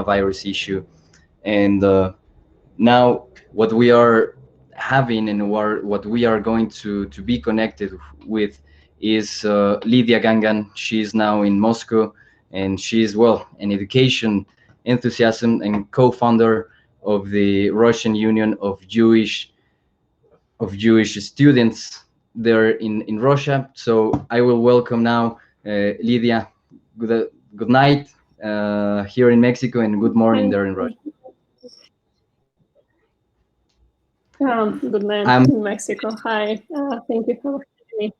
coronavirus issue. And now what we are having and what we are going to be connected with is Lydia Gangan. She's now in Moscow, and she's, well, an education enthusiasm and co-founder of the Russian Union of Jewish students there in Russia. So I will welcome now Lydia. Good night here in Mexico, and good morning there in Russia. Good night in Mexico. Hi. Thank you for having me.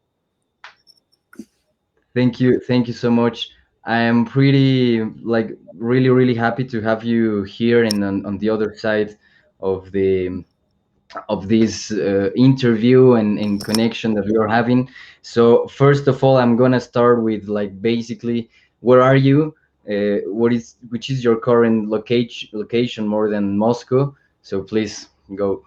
Thank you so much. I am pretty, like, really happy to have you here and on the other side of the of this interview and connection that we are having. So first of all, I'm gonna start with, like, basically, where are you? Which is your current location more than Moscow? So please go.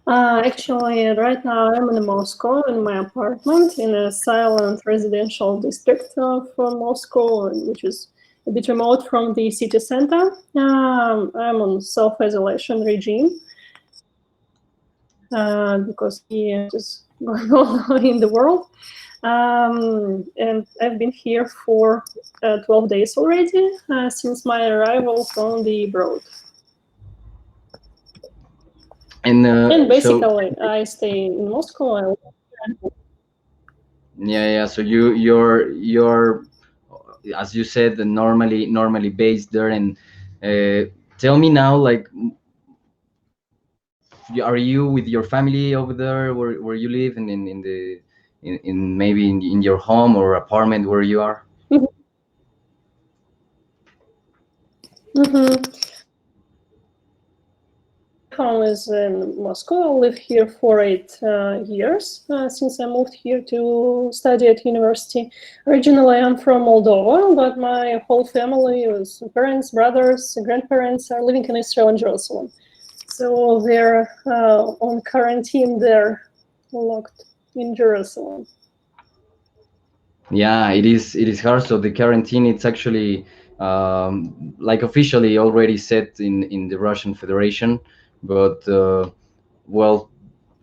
Actually, right now I'm in Moscow in my apartment in a silent residential district of Moscow, which is a bit remote from the city center. I'm on self-isolation regime because it is going on in the world. And I've been here for 12 days already since my arrival from the abroad. And basically, I stay in Moscow. Yeah. So you're, as you said, normally based there. And tell me now, like, are you with your family over there where you live, and in maybe in your home or apartment where you are? Home is in Moscow. I live here for 8 years since I moved here to study at university. Originally, I'm from Moldova, but my whole family, with parents, brothers, grandparents, are living in Israel and Jerusalem. So they're on quarantine there, locked in Jerusalem. Yeah, it is hard. So the quarantine, it's actually like officially already set in the Russian Federation. But well,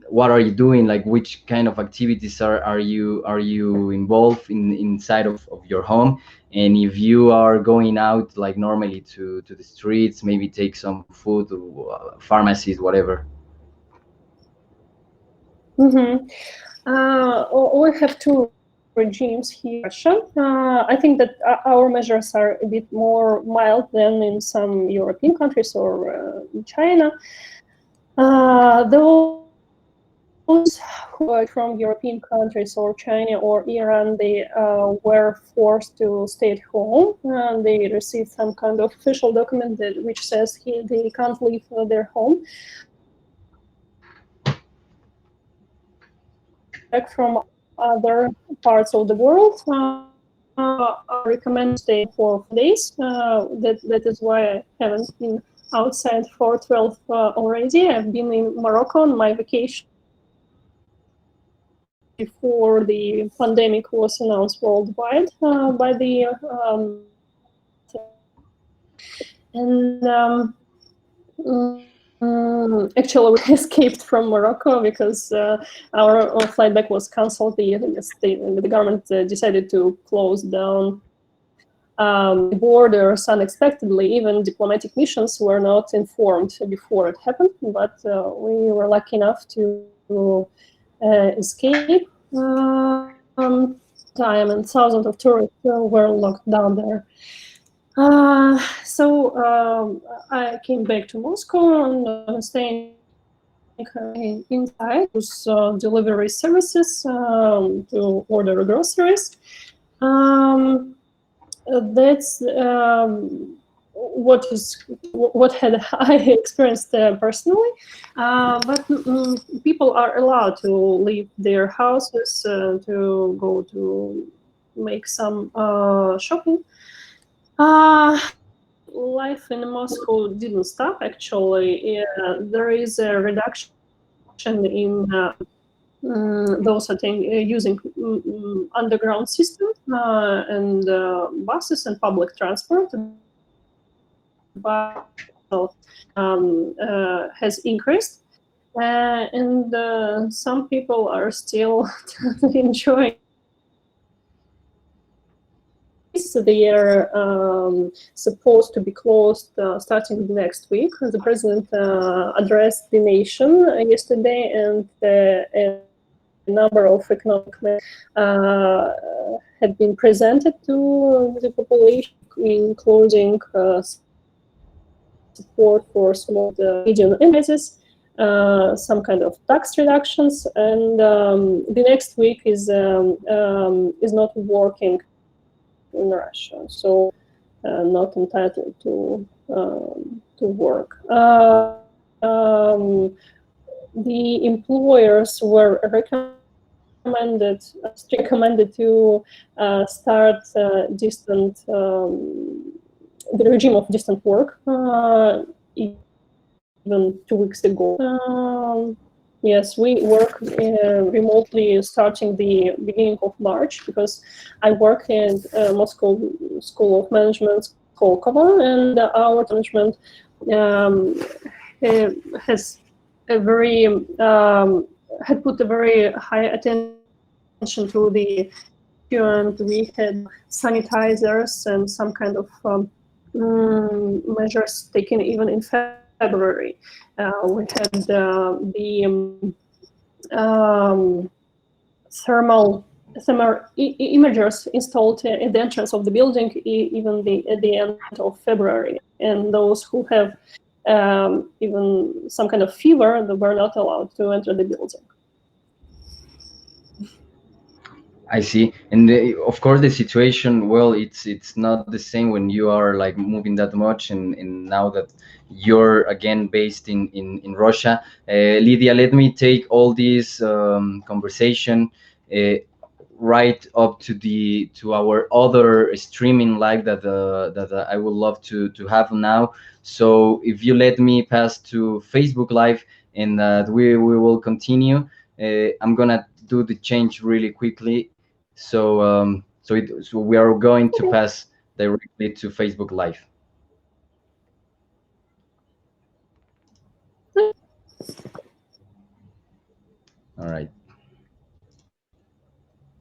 what are you doing? Like, which kind of activities are you involved in inside of your home? And if you are going out, like, normally to the streets, maybe take some food or pharmacies, whatever. We have two regimes here in Russia. I think that our measures are a bit more mild than in some European countries or in China. Those who are from European countries or China or Iran, they were forced to stay at home. They received some kind of official document which says they can't leave their home. Back from other parts of the world, I recommend stay for 4 days. That is why I haven't been outside for 12 already. I've been in Morocco on my vacation before the pandemic was announced worldwide by the actually, we escaped from Morocco because our flight back was cancelled. The government decided to close down borders unexpectedly. Even diplomatic missions were not informed before it happened, but we were lucky enough to escape time, and thousands of tourists were locked down there. So I came back to Moscow and staying inside with delivery services to order groceries. That's what had I experienced personally. But people are allowed to leave their houses to go to make some shopping. Life in Moscow didn't stop, actually. There is a reduction in those are using underground system and buses and public transport. But has increased, and some people are still enjoying. They are supposed to be closed starting next week. The president addressed the nation yesterday, and a number of economic had been presented to the population, including support for small medium enterprises, some kind of tax reductions, and the next week is not working in Russia, so not entitled to work. The employers were recommended to start the regime of distant work even 2 weeks ago. Yes, we work remotely starting the beginning of March, because I work in Moscow School of Management, Skolkovo, and our management has a very had put a very high attention to the, and we had sanitizers and some kind of measures taken even in February. We had the thermal imagers installed at the entrance of the building, even at the end of February. And those who have even some kind of fever, they were not allowed to enter the building. I see. And of course, the situation, well, it's not the same when you are like moving that much, and now that you're again based in Russia. Lydia, let me take all this conversation right up to our other streaming live that I would love to have now. So if you let me pass to Facebook Live, and we will continue. I'm gonna do the change really quickly. So so we are going to pass directly to Facebook Live. All right.